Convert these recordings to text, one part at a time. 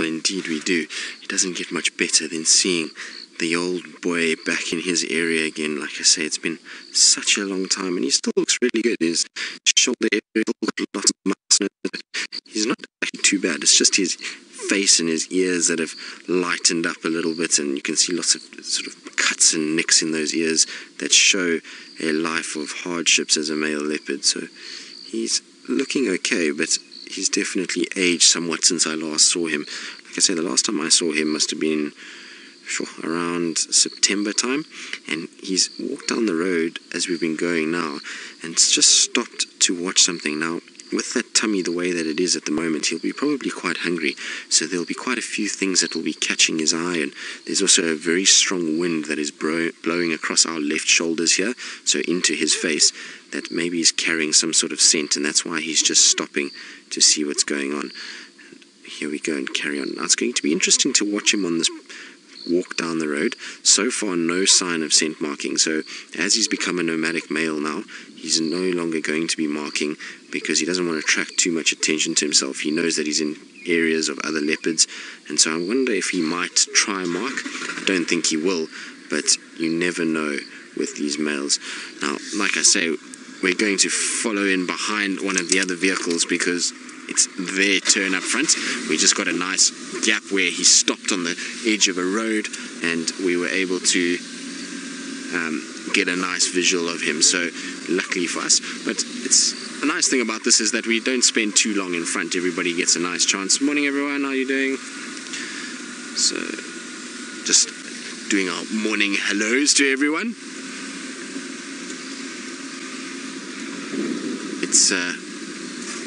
Well, indeed we do. It doesn't get much better than seeing the old boy back in his area again. Like I say, it's been such a long time, and he still looks really good. His shoulder area, lots of muscle, but he's not actually too bad. It's just his face and his ears that have lightened up a little bit, and you can see lots of sort of cuts and nicks in those ears that show a life of hardships as a male leopard. So he's looking okay, but he's definitely aged somewhat since I last saw him. Like I say, the last time I saw him must have been around September time, and he's walked down the road as we've been going now, and just stopped to watch something. Now, with that tummy the way that it is at the moment, he'll be probably quite hungry, so there'll be quite a few things that will be catching his eye. And there's also a very strong wind that is blowing across our left shoulders here, so into his face, that maybe he's carrying some sort of scent, and that's why he's just stopping to see what's going on. Here we go and carry on. Now, it's going to be interesting to watch him on this walk down the road. So far, no sign of scent marking. So as he's become a nomadic male now, he's no longer going to be marking, because he doesn't want to attract too much attention to himself. He knows that he's in areas of other leopards, and so I wonder if he might try and mark. I don't think he will, but you never know with these males. Now, like I say, we're going to follow in behind one of the other vehicles because it's their turn up front. We just got a nice gap where he stopped on the edge of a road, and we were able to get a nice visual of him, so luckily for us. But it's the nice thing about this is that we don't spend too long in front. Everybody gets a nice chance. Morning everyone, how are you doing? So just doing our morning hellos to everyone. It's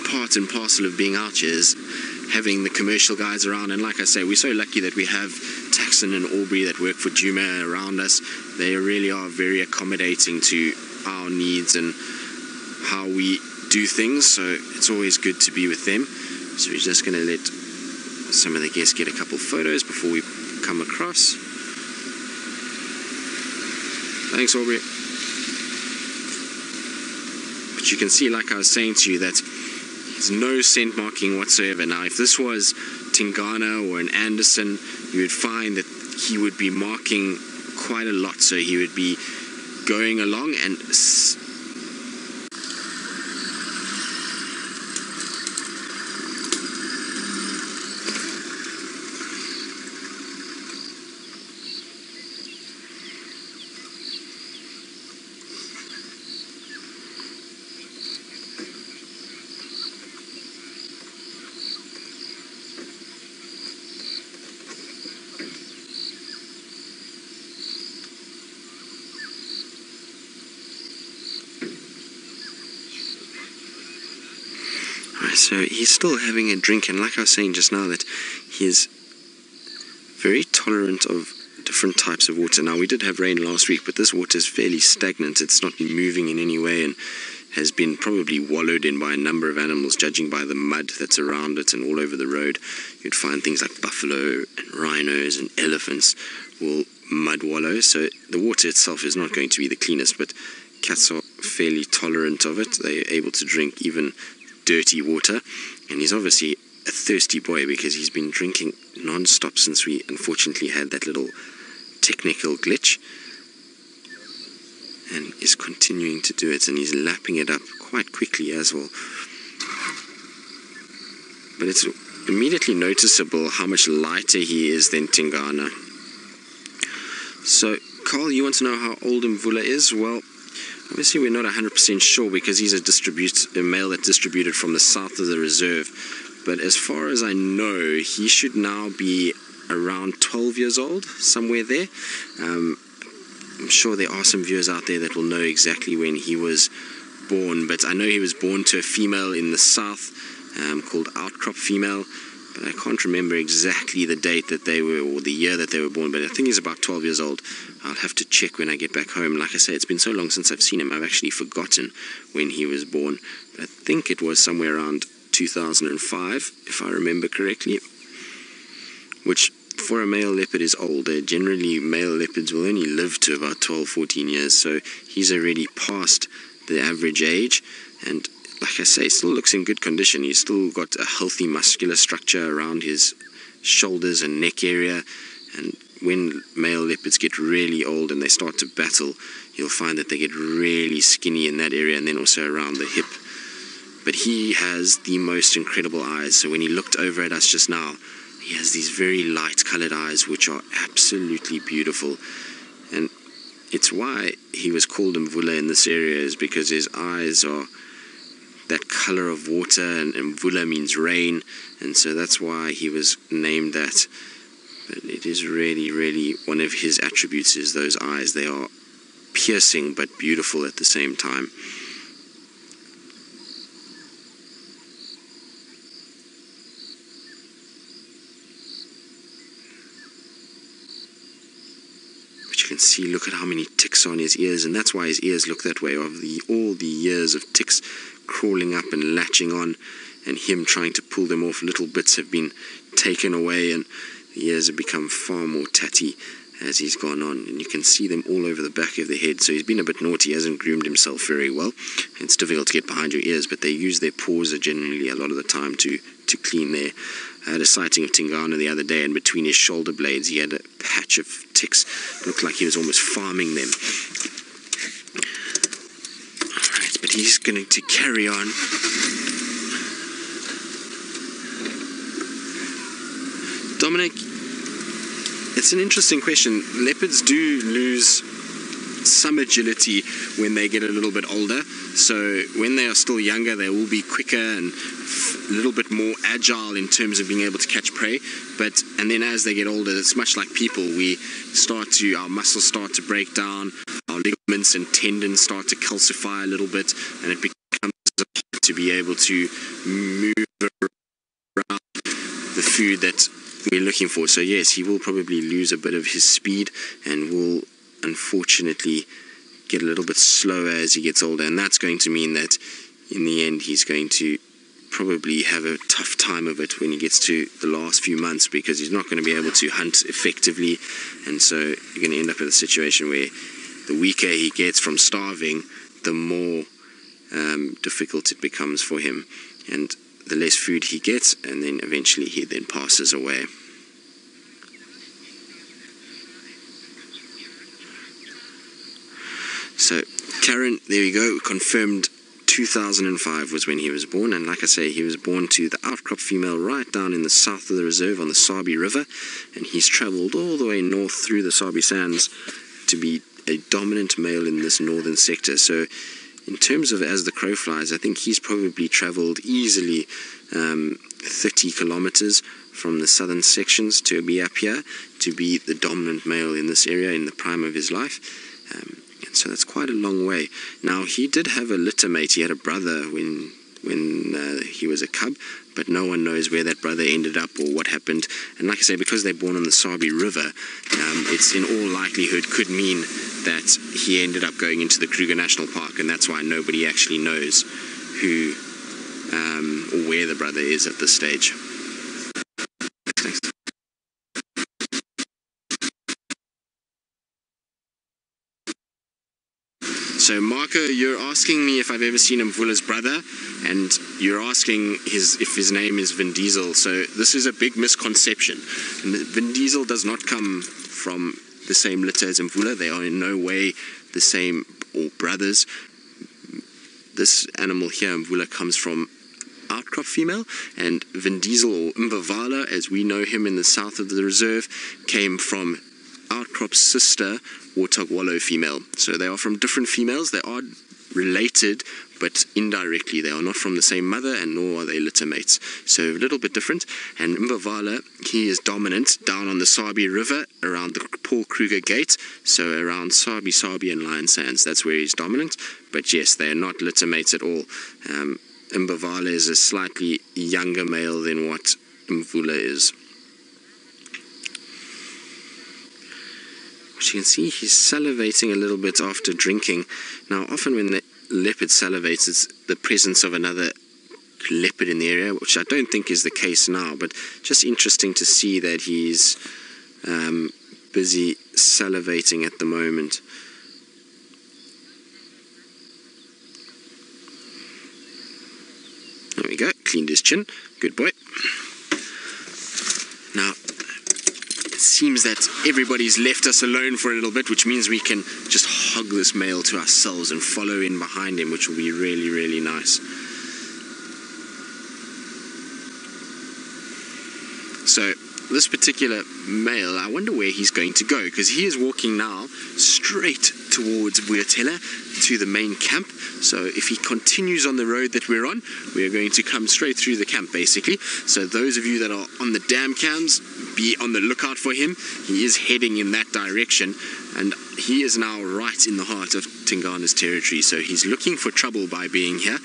part and parcel of being out here is having the commercial guys around, and like I say, we're so lucky that we have Taxon and Aubrey that work for Djuma around us. They really are very accommodating to our needs and how we do things, so it's always good to be with them. So we're just going to let some of the guests get a couple photos before we come across. Thanks, Aubrey. But you can see, like I was saying to you, that there's no scent marking whatsoever. Now, if this was Tingana or an Anderson, you would find that he would be marking quite a lot. So he would be going along and so he's still having a drink, and like I was saying just now, that he is very tolerant of different types of water. Now, we did have rain last week, but this water is fairly stagnant. It's not been moving in any way and has been probably wallowed in by a number of animals, judging by the mud that's around it and all over the road. You'd find things like buffalo and rhinos and elephants will mud wallow, so the water itself is not going to be the cleanest, but cats are fairly tolerant of it. They're able to drink even dirty water, and he's obviously a thirsty boy because he's been drinking non-stop since we unfortunately had that little technical glitch, and is continuing to do it, and he's lapping it up quite quickly as well. But it's immediately noticeable how much lighter he is than Tingana. So Carl, you want to know how old Mvula is? Well, obviously we're not 100% sure because he's a male that distributed from the south of the reserve, but as far as I know, he should now be around 12 years old, somewhere there. I'm sure there are some viewers out there that will know exactly when he was born, but I know he was born to a female in the south called Outcrop Female, but I can't remember exactly the date that they were, or the year that they were born, but I think he's about 12 years old. I'll have to check when I get back home. Like I say, it's been so long since I've seen him, I've actually forgotten when he was born. But I think it was somewhere around 2005, if I remember correctly, which for a male leopard is old. Generally, male leopards will only live to about 12-14 years, so he's already past the average age, and like I say, still looks in good condition. He's still got a healthy muscular structure around his shoulders and neck area. And when male leopards get really old and they start to battle, you'll find that they get really skinny in that area, and then also around the hip. But he has the most incredible eyes. So when he looked over at us just now, he has these very light colored eyes which are absolutely beautiful. And it's why he was called Mvula in this area, is because his eyes are that color of water, and Mvula means rain, and so that's why he was named that. But it is really, really one of his attributes is those eyes. They are piercing but beautiful at the same time. But you can see, look at how many ticks are on his ears, and that's why his ears look that way, of all the years of ticks crawling up and latching on, and him trying to pull them off. Little bits have been taken away, and the ears have become far more tatty as he's gone on, and you can see them all over the back of the head. So he's been a bit naughty, hasn't groomed himself very well. It's difficult to get behind your ears, but they use their paws generally a lot of the time to clean there. I had a sighting of Tingana the other day, and between his shoulder blades he had a patch of ticks. It looked like he was almost farming them. Alright, but he's going to carry on. Dominic, it's an interesting question. Leopards do lose some agility when they get a little bit older. So when they are still younger, they will be quicker and a little bit more agile in terms of being able to catch prey. And then as they get older, it's much like people. Our muscles start to break down, our ligaments and tendons start to calcify a little bit, and it becomes hard to be able to move around the food that we're looking for. So yes, he will probably lose a bit of his speed and will unfortunately get a little bit slower as he gets older, and that's going to mean that in the end he's going to probably have a tough time of it when he gets to the last few months, because he's not going to be able to hunt effectively, and so you're going to end up in a situation where the weaker he gets from starving, the more difficult it becomes for him, and the less food he gets, and then eventually he then passes away. So Karen, there we go, confirmed 2005 was when he was born, and like I say, he was born to the outcrop female right down in the south of the reserve on the Sabi River, and he's travelled all the way north through the Sabi Sands to be a dominant male in this northern sector. So in terms of as the crow flies, I think he's probably travelled easily 30 kilometers from the southern sections to be up here to be the dominant male in this area in the prime of his life. And so that's quite a long way. Now, he did have a litter mate. He had a brother when he was a cub, but no one knows where that brother ended up or what happened. And like I say, because they're born on the Sabi River, it's in all likelihood could mean that he ended up going into the Kruger National Park, and that's why nobody actually knows who or where the brother is at this stage. Thanks. So Marco, you're asking me if I've ever seen Mvula's brother, and you're asking if his name is Vin Diesel. So this is a big misconception. Vin Diesel does not come from the same litter as Mvula. They are in no way the same or brothers. This animal here, Mvula, comes from outcrop female, and Vin Diesel, or Mvula as we know him in the south of the reserve, came from outcrop sister warthog wallow female. So they are from different females. They are related, but indirectly. They are not from the same mother, and nor are they litter mates. So a little bit different. And Mvula, he is dominant down on the Sabi River around the Paul Kruger Gate, so around Sabi and Lion Sands. That's where he's dominant. But yes, they are not litter mates at all. Mvula is a slightly younger male than what Mvula is. As you can see, he's salivating a little bit after drinking. Now, often when the leopard salivates, it's the presence of another leopard in the area, which I don't think is the case now, but just interesting to see that he's busy salivating at the moment. There we go, cleaned his chin, good boy. Now, seems that everybody's left us alone for a little bit, which means we can just hug this male to ourselves and follow in behind him, which will be really, really nice. So this particular male, I wonder where he's going to go, because he is walking now straight towards Mvula to the main camp. So if he continues on the road that we're on, we are going to come straight through the camp basically. So those of you that are on the dam cams, be on the lookout for him. He is heading in that direction, and he is now right in the heart of Tingana's territory, so he's looking for trouble by being here,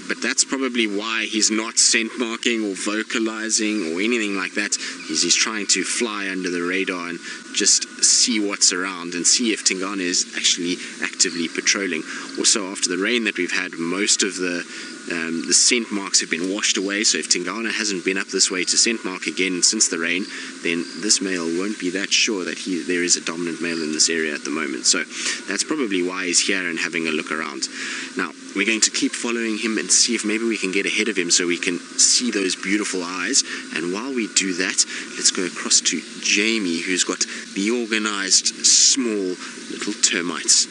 but that's probably why he's not scent marking or vocalizing or anything like that. He's trying to fly under the radar and just see what's around and see if Tingana is actually actively patrolling. Also, after the rain that we've had, most of the scent marks have been washed away, so if Tingana hasn't been up this way to scent mark again since the rain, then this male won't be that sure that there is a dominant male in this area at the moment. So that's probably why he's here and having a look around. Now, we're going to keep following him and see if maybe we can get ahead of him so we can see those beautiful eyes. And while we do that, let's go across to Jamie, who's got the organized small little termites.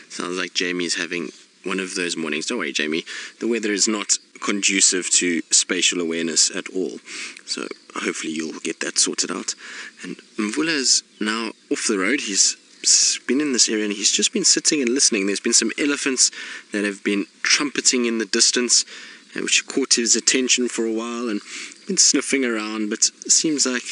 Sounds like Jamie's having one of those mornings. Don't worry, Jamie, the weather is not conducive to spatial awareness at all, so hopefully you'll get that sorted out. And Mvula is now off the road. He's been in this area and he's just been sitting and listening. There's been some elephants that have been trumpeting in the distance, which caught his attention for a while, and been sniffing around, but it seems like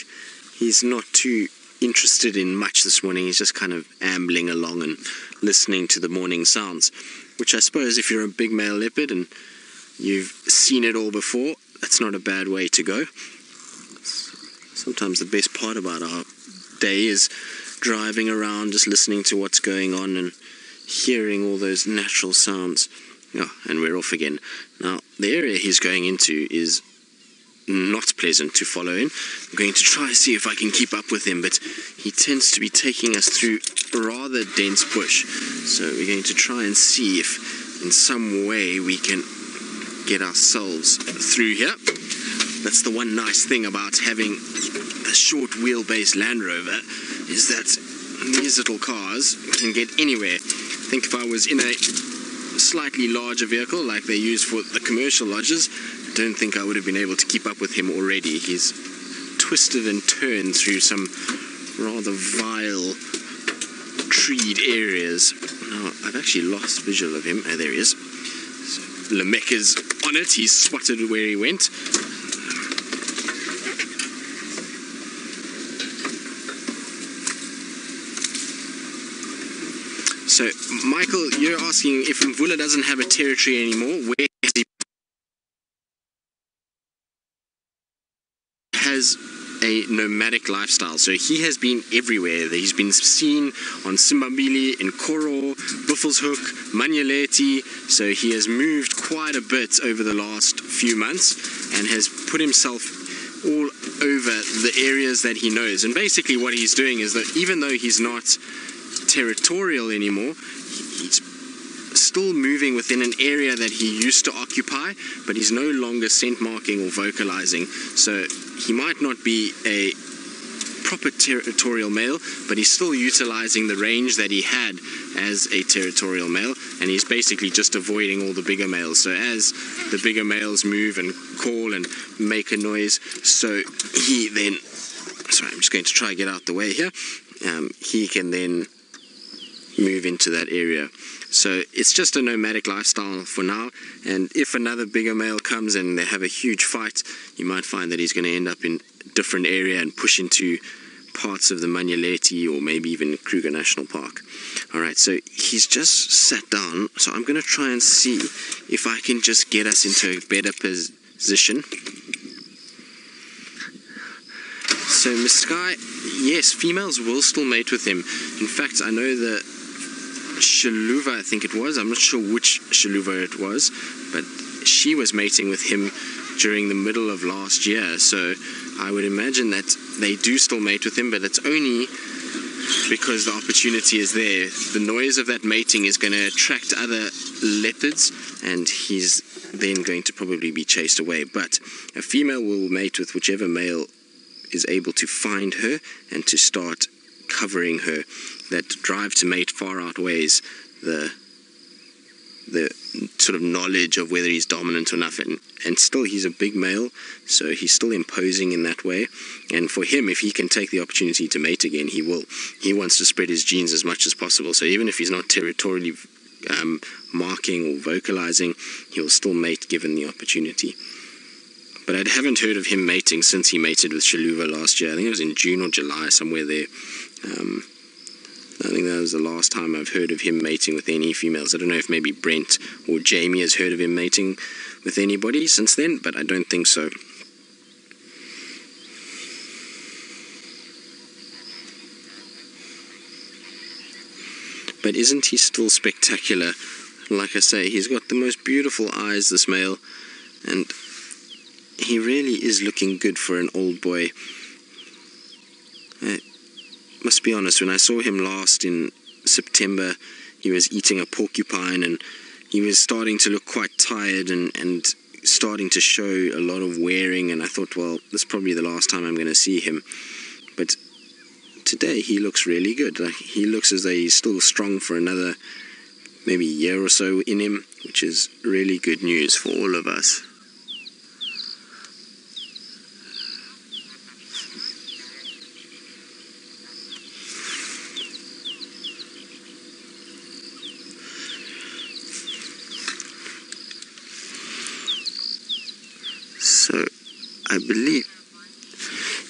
he's not too interested in much this morning. He's just kind of ambling along and listening to the morning sounds, which I suppose if you're a big male leopard and you've seen it all before, that's not a bad way to go. Sometimes the best part about our day is driving around, just listening to what's going on and hearing all those natural sounds. Oh, and we're off again. Now, the area he's going into is not pleasant to follow in. I'm going to try and see if I can keep up with him, but he tends to be taking us through rather dense bush. So we're going to try and see if in some way we can get ourselves through here. That's the one nice thing about having a short wheelbase Land Rover, is that these little cars can get anywhere. I think if I was in a slightly larger vehicle like they use for the commercial lodges, I don't think I would have been able to keep up with him already. He's twisted and turned through some rather vile treed areas. Now, I've actually lost visual of him. Oh, there he is. So, Lameka's on it. He's spotted where he went. So, Michael, you're asking if Mvula doesn't have a territory anymore, where has he? Has a nomadic lifestyle, so he has been everywhere. He's been seen on Simbambili, in Koro, Buffelshoek, Manyeleti, so he has moved quite a bit over the last few months and has put himself all over the areas that he knows. And basically what he's doing is that even though he's not territorial anymore, he's still moving within an area that he used to occupy, but he's no longer scent marking or vocalizing. So he might not be a proper territorial male, but he's still utilizing the range that he had as a territorial male, and he's basically just avoiding all the bigger males. So as the bigger males move and call and make a noise, so he then, sorry, I'm just going to try and get out the way here, he can then move into that area. So it's just a nomadic lifestyle for now, and if another bigger male comes and they have a huge fight, you might find that he's going to end up in a different area and push into parts of the Manyeleti or maybe even Kruger National Park. Alright, so he's just sat down, so I'm going to try and see if I can just get us into a better position. So Miss Sky, yes, females will still mate with him. In fact, I know the Shaluva, I think it was, I'm not sure which Shaluva it was, but she was mating with him during the middle of last year, so I would imagine that they do still mate with him, but it's only because the opportunity is there. The noise of that mating is going to attract other leopards, and he's then going to probably be chased away. But a female will mate with whichever male is able to find her and to start covering her. That drive to mate far outweighs the sort of knowledge of whether he's dominant or not, and still he's a big male, so he's still imposing in that way. And for him, if he can take the opportunity to mate again, he will. He wants to spread his genes as much as possible, so even if he's not territorially marking or vocalizing, he'll still mate given the opportunity. But I haven't heard of him mating since he mated with Shaluva last year. I think it was in June or July, somewhere there. I think that was the last time I've heard of him mating with any females. I don't know if maybe Brent or Jamie has heard of him mating with anybody since then, but I don't think so. But isn't he still spectacular? Like I say, he's got the most beautiful eyes, this male, and he really is looking good for an old boy. Must be honest, when I saw him last in September, he was eating a porcupine and he was starting to look quite tired and starting to show a lot of wearing, and I thought, well, this is probably the last time I'm going to see him. But today he looks really good. Like, he looks as though he's still strong for another maybe year or so in him, which is really good news for all of us. So, I believe,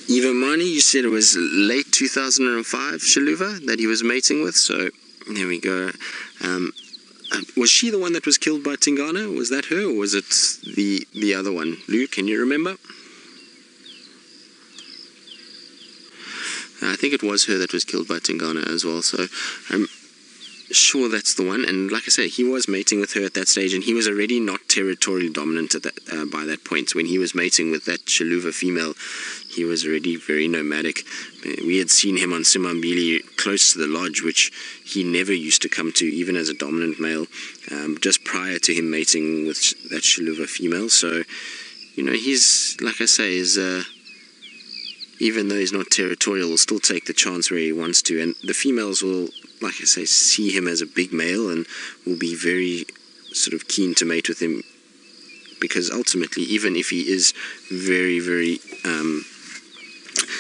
Ivamani, you said it was late 2005, Shaluva, that he was mating with, so there we go. Was she the one that was killed by Tingana? Was that her, or was it the other one? Lou, can you remember? I think it was her that was killed by Tingana as well, so I'm sure that's the one. And like I say, he was mating with her at that stage, and he was already not territorially dominant at that, by that point. When he was mating with that Shaluva female, he was already very nomadic. We had seen him on Simambili close to the lodge, which he never used to come to, even as a dominant male, just prior to him mating with that Shaluva female. So, you know, he's, like I say, even though he's not territorial, will still take the chance where he wants to, and the females will, like I say, see him as a big male and will be very sort of keen to mate with him, because ultimately, even if he is very, very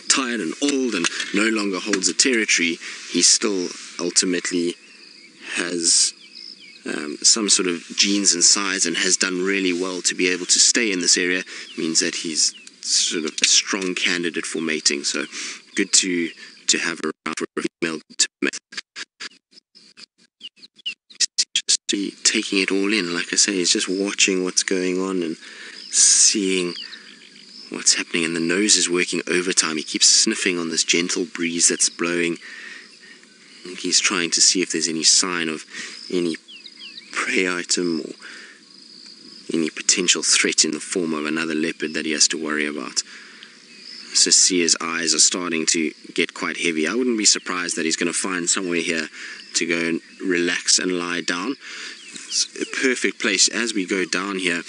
tired and old and no longer holds a territory, he still ultimately has some sort of genes and size and has done really well to be able to stay in this area. Means that he's sort of a strong candidate for mating, so good to have around for a female to mate. Just taking it all in, like I say, he's just watching what's going on and seeing what's happening, and the nose is working overtime. He keeps sniffing on this gentle breeze that's blowing. I think he's trying to see if there's any sign of any prey item or any potential threat in the form of another leopard that he has to worry about. So see, his eyes are starting to get quite heavy. I wouldn't be surprised that he's going to find somewhere here to go and relax and lie down. It's a perfect place. As we go down here,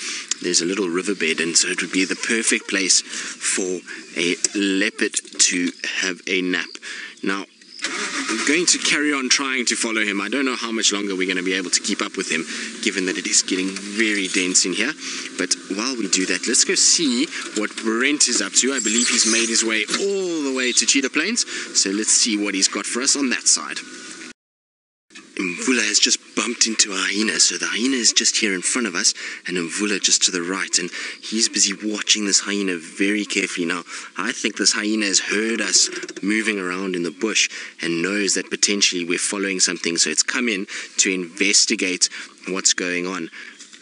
there's a little riverbed, and so it would be the perfect place for a leopard to have a nap. Now, I'm going to carry on trying to follow him. I don't know how much longer we're going to be able to keep up with him, given that it is getting very dense in here. But while we do that, let's go see what Brent is up to. I believe he's made his way all the way to Cheetah Plains, so let's see what he's got for us on that side. Mvula has just bumped into a hyena, so the hyena is just here in front of us, and Mvula just to the right, and he's busy watching this hyena very carefully. Now, I think this hyena has heard us moving around in the bush and knows that potentially we're following something, so it's come in to investigate what's going on.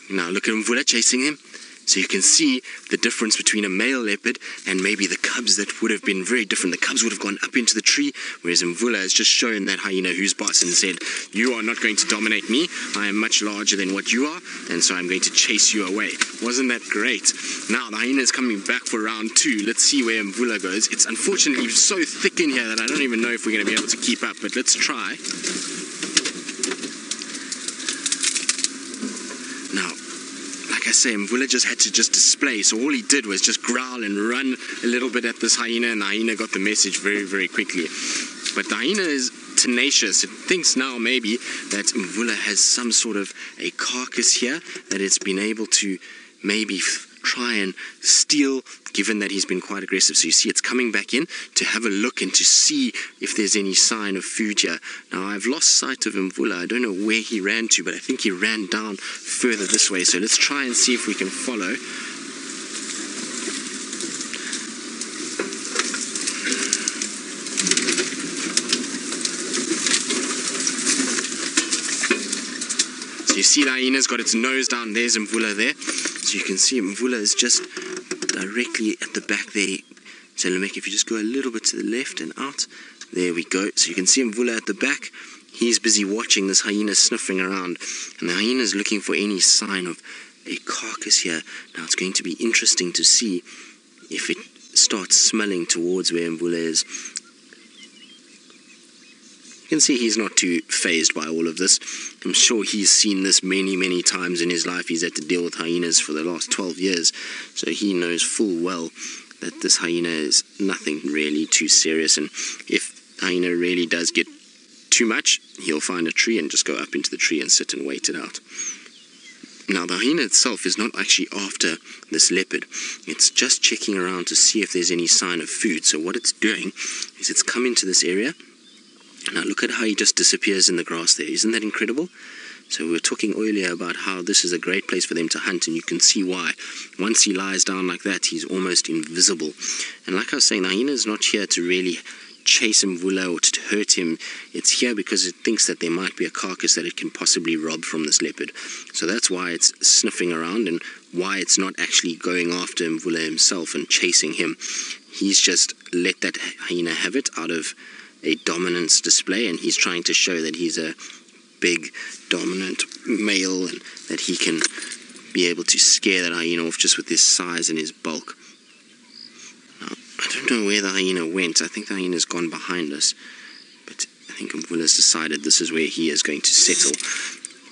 Now, look at Mvula chasing him. So you can see the difference between a male leopard and maybe the cubs. That would have been very different. The cubs would have gone up into the tree, whereas Mvula has just shown that hyena who's boss and said, you are not going to dominate me. I am much larger than what you are, and so I'm going to chase you away. Wasn't that great? Now the hyena is coming back for round 2. Let's see where Mvula goes. It's unfortunately so thick in here that I don't even know if we're going to be able to keep up, but let's try. Now, like I say, Mvula just had to display. So all he did was just growl and run a little bit at this hyena, and the hyena got the message very, very quickly. But the hyena is tenacious. It thinks now maybe that Mvula has some sort of a carcass here that it's been able to maybe try and steal, given that he's been quite aggressive. So you see it's coming back in to have a look and to see if there's any sign of food here. Now I've lost sight of Mvula. I don't know where he ran to, but I think he ran down further this way. So let's try and see if we can follow. So you see the hyena's got its nose down. There's Mvula there. So you can see Mvula is just directly at the back there. So Lamek, if you just go a little bit to the left and out, there we go. So you can see Mvula at the back. He's busy watching this hyena sniffing around, and the hyena is looking for any sign of a carcass here. Now it's going to be interesting to see if it starts smelling towards where Mvula is. You can see he's not too fazed by all of this. I'm sure he's seen this many, many times in his life. He's had to deal with hyenas for the last 12 years. So he knows full well that this hyena is nothing really too serious. And if the hyena really does get too much, he'll find a tree and just go up into the tree and sit and wait it out. Now the hyena itself is not actually after this leopard. It's just checking around to see if there's any sign of food. So what it's doing is it's come into this area. Now look at how he just disappears in the grass there. Isn't that incredible? So we were talking earlier about how this is a great place for them to hunt, and you can see why. Once he lies down like that, he's almost invisible. And like I was saying, the hyena is not here to really chase Mvula or to hurt him. It's here because it thinks that there might be a carcass that it can possibly rob from this leopard. So that's why it's sniffing around, and why it's not actually going after Mvula himself and chasing him. He's just let that hyena have it out of a dominance display, and he's trying to show that he's a big dominant male and that he can be able to scare that hyena off just with his size and his bulk. Now, I don't know where the hyena went. I think the hyena's gone behind us, but I think Mvula's decided this is where he is going to settle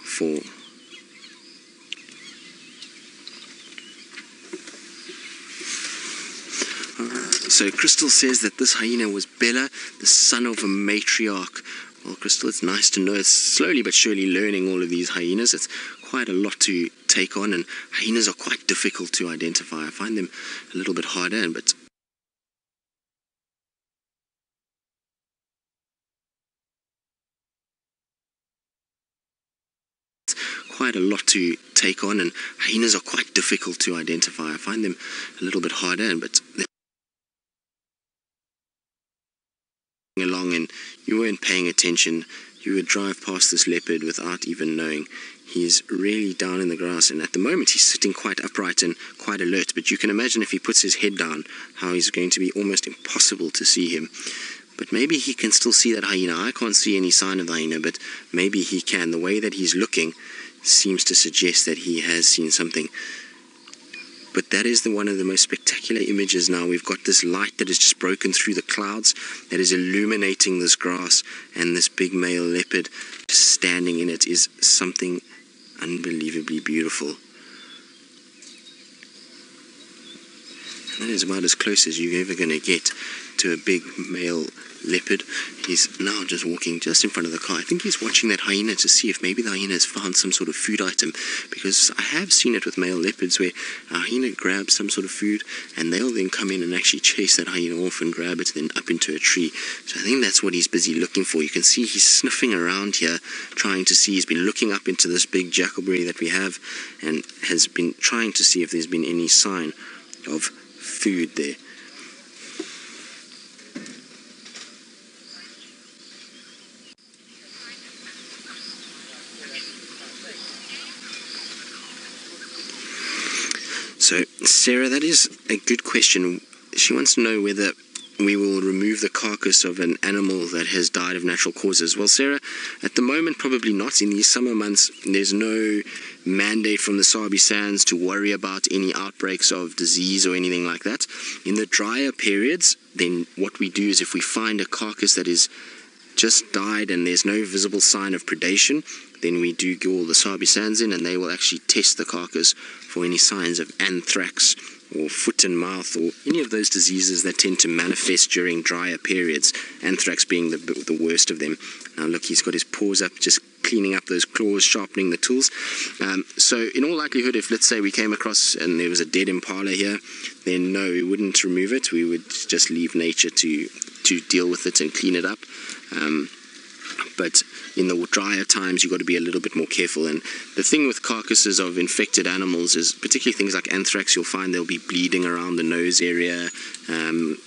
for. So Crystal says that this hyena was Bella, the son of a matriarch. Well, Crystal, it's nice to know. It's slowly but surely learning all of these hyenas. It's quite a lot to take on, and hyenas are quite difficult to identify. I find them a little bit harder, but quite a lot to take on, and hyenas are quite difficult to identify. I find them a little bit harder, but along and you weren't paying attention, you would drive past this leopard without even knowing. He's really down in the grass, and at the moment he's sitting quite upright and quite alert, but you can imagine if he puts his head down how he's going to be almost impossible to see him. But maybe he can still see that hyena. I can't see any sign of the hyena, but maybe he can. The way that he's looking seems to suggest that he has seen something. But that is one of the most spectacular images now. We've got this light that has just broken through the clouds that is illuminating this grass, and this big male leopard just standing in it is something unbelievably beautiful. And that is about as close as you're ever going to get to a big male leopard. He's now just walking just in front of the car. I think he's watching that hyena to see if maybe the hyena has found some sort of food item, because I have seen it with male leopards where a hyena grabs some sort of food and they'll then come in and actually chase that hyena off and grab it then up into a tree. So I think that's what he's busy looking for. You can see he's sniffing around here, trying to see. He's been looking up into this big jackalberry that we have and has been trying to see if there's been any sign of food there. So, Sarah, that is a good question. She wants to know whether we will remove the carcass of an animal that has died of natural causes. Well, Sarah, at the moment, probably not. In these summer months, there's no mandate from the Sabi Sands to worry about any outbreaks of disease or anything like that. In the drier periods, then what we do is if we find a carcass that is just died and there's no visible sign of predation, then we do go all the Sabi Sands in, and they will actually test the carcass for any signs of anthrax or foot and mouth or any of those diseases that tend to manifest during drier periods, anthrax being the worst of them. Now look, he's got his paws up, just cleaning up those claws, sharpening the tools. So in all likelihood, if let's say we came across and there was a dead impala here, then no, we wouldn't remove it. We would just leave nature to deal with it and clean it up. But in the drier times, you've got to be a little bit more careful. And the thing with carcasses of infected animals is, particularly things like anthrax, you'll find they'll be bleeding around the nose area.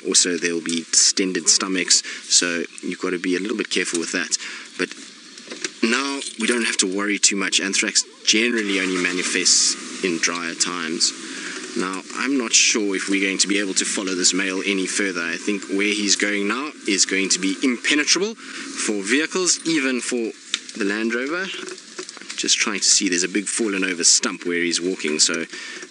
Also, there'll be distended stomachs. So you've got to be a little bit careful with that. But now we don't have to worry too much. Anthrax generally only manifests in drier times. Now, I'm not sure if we're going to be able to follow this male any further. I think where he's going now is going to be impenetrable for vehicles, even for the Land Rover. I'm just trying to see, there's a big fallen over stump where he's walking, so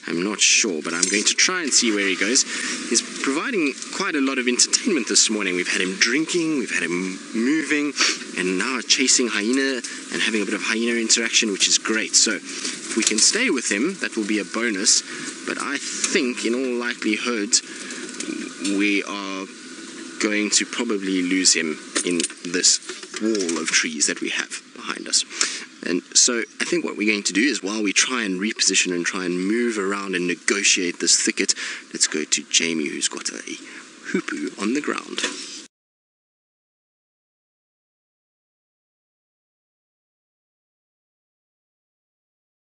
I'm not sure, but I'm going to try and see where he goes. He's providing quite a lot of entertainment this morning. We've had him drinking, we've had him moving, and now chasing hyena and having a bit of hyena interaction, which is great. So if we can stay with him, that will be a bonus. But I think, in all likelihood, we are going to probably lose him in this wall of trees that we have behind us. And so I think what we're going to do is, while we try and reposition and try and move around and negotiate this thicket, let's go to Jamie, who's got a hoopoo on the ground.